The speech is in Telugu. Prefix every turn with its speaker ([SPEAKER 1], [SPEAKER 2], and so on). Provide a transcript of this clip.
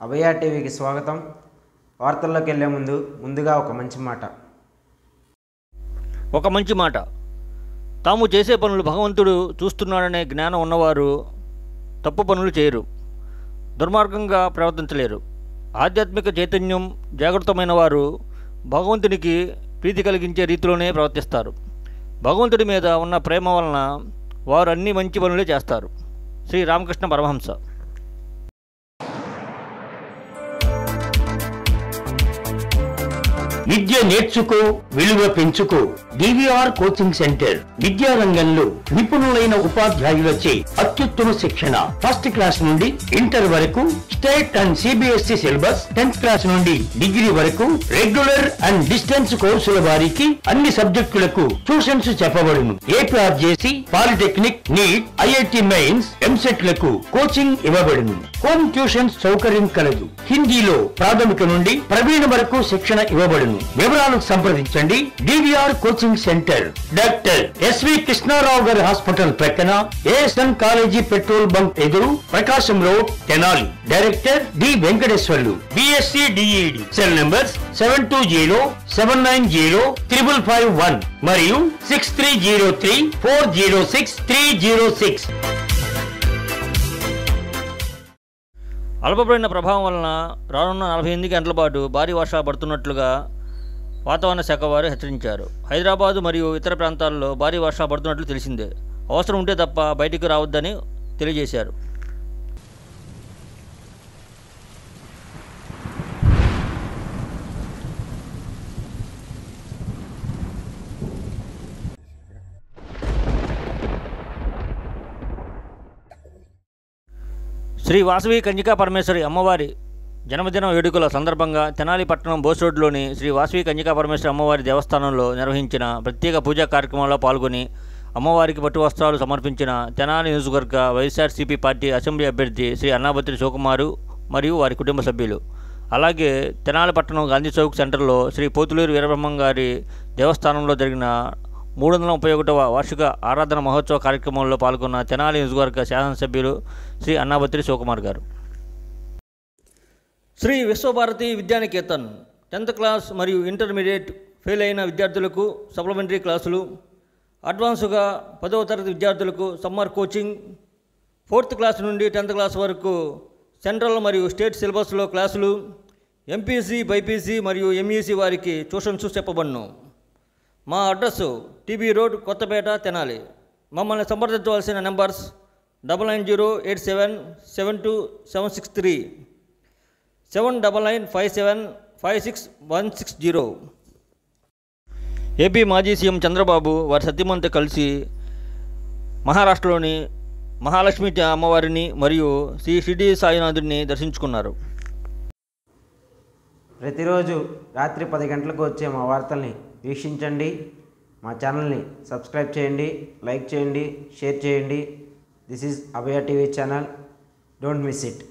[SPEAKER 1] అభయ టీవీకి స్వాగతం. వార్తల్లోకి వెళ్ళే ముందుగా
[SPEAKER 2] ఒక మంచి మాట. తాము చేసే పనులు భగవంతుడు చూస్తున్నాడనే జ్ఞానం ఉన్నవారు తప్పు పనులు చేయరు, దుర్మార్గంగా ప్రవర్తించలేరు. ఆధ్యాత్మిక చైతన్యం జాగృతమైన వారు భగవంతునికి ప్రీతి కలిగించే రీతిలోనే ప్రవర్తిస్తారు. భగవంతుడి మీద ఉన్న ప్రేమ వలన వారు అన్ని మంచి పనులే చేస్తారు. శ్రీ రామకృష్ణ పరమహంస.
[SPEAKER 3] విద్య నేర్చుకో, విలువ పెంచుకో. డివిఆర్ కోచింగ్ సెంటర్ విద్యారంగంలో నిపుణులైన ఉపాధ్యాయులచే అత్యుత్తమ శిక్షణ. ఫస్ట్ క్లాస్ నుండి ఇంటర్ వరకు state and CBSE syllabus, 10th class నుండి డిగ్రీ వరకు రెగ్యులర్ అండ్ డిస్టెన్స్ కోర్సుల వారికి అన్ని సబ్జెక్టులకు ట్యూషన్స్ చెప్పబడును. APRJC, polytechnic, NEET, IIT mains, EAMCET లకు కోచింగ్ ఇవ్వబడును. హోమ్ ట్యూషన్స్ సౌకర్యం కలదు. హిందీలో ప్రాథమిక నుండి ప్రవీణ వరకు శిక్షణ ఇవ్వబడును. వివరాలకు సంప్రదించండి. DVR coaching centre, doctor SV Krishnarao గారి హాస్పిటల్ ప్రక్కన, ఏఎస్ఎన్ కాలేజీ పెట్రోల్ బంక్ ఎదురు, Prakasam road, Tenali. Director D Venkateswarlu, BSc DEd. Cell numbers 7207905551 మరియు 6303406306.
[SPEAKER 2] అల్పపడిన ప్రభావం వలన రానున్న 48 గంటల పాటు భారీ వర్షాలు పడుతున్నట్లుగా వాతావరణ శాఖ వారు హెచ్చరించారు. హైదరాబాదు మరియు ఇతర ప్రాంతాల్లో భారీ వర్షాలు పడుతున్నట్లు తెలిసిందే. అవసరం ఉంటే తప్ప బయటికి రావద్దని తెలియజేశారు. శ్రీ వాసవి కన్యకా పరమేశ్వరి అమ్మవారి జన్మదిన వేడుకల సందర్భంగా తెనాలి పట్టణం బోస్ రోడ్లోని శ్రీ వాసవి కన్యకా పరమేశ్వరి అమ్మవారి దేవస్థానంలో నిర్వహించిన ప్రత్యేక పూజా కార్యక్రమంలో పాల్గొని అమ్మవారికి పట్టు వస్త్రాలు సమర్పించిన తెనాలి నియోజకవర్గ వైఎస్ఆర్సీపీ పార్టీ అసెంబ్లీ అభ్యర్థి శ్రీ అన్నాబత్రి శివకుమారు మరియు వారి కుటుంబ సభ్యులు. అలాగే తెనాలి పట్టణం గాంధీ చౌక్ సెంటర్లో శ్రీ పోతులూరు వీరబ్రహ్మం గారి దేవస్థానంలో జరిగిన 331వ వార్షిక ఆరాధన మహోత్సవ కార్యక్రమంలో పాల్గొన్న తెనాలి నియోజకవర్గ శాసనసభ్యులు శ్రీ అన్నాబత్రి శివకుమార్ గారు. శ్రీ విశ్వభారతి విద్యానికేతన్ 10th క్లాస్ మరియు ఇంటర్మీడియట్ ఫెయిల్ అయిన విద్యార్థులకు సప్లిమెంటరీ క్లాసులు, అడ్వాన్స్గా 10వ తరగతి విద్యార్థులకు సమ్మర్ కోచింగ్, 4th క్లాస్ నుండి 10th క్లాస్ వరకు సెంట్రల్ మరియు స్టేట్ సిలబస్లో క్లాసులు, ఎంపీసీ, బైపీసీ మరియు ఎంఈసీ వారికి ట్యూషన్స్ చెప్పబడును. మా address TB road, Kothapeta, Tenali. మమ్మల్ని సంప్రదించవలసిన నెంబర్స్ 9908772763, 7995756160. ఏపీ మాజీ సీఎం చంద్రబాబు వారి సత్యమంతో కలిసి మహారాష్ట్రలోని మహాలక్ష్మి అమ్మవారిని మరియు శ్రీ షిరిడి సాయినాథుడిని దర్శించుకున్నారు.
[SPEAKER 1] ప్రతిరోజు రాత్రి 10 గంటలకు వచ్చే మా వార్తల్ని వీక్షించండి. మా ఛానల్ని సబ్స్క్రైబ్ చేయండి, లైక్ చేయండి, షేర్ చేయండి. This is Abhaya TV channel. Don't miss it.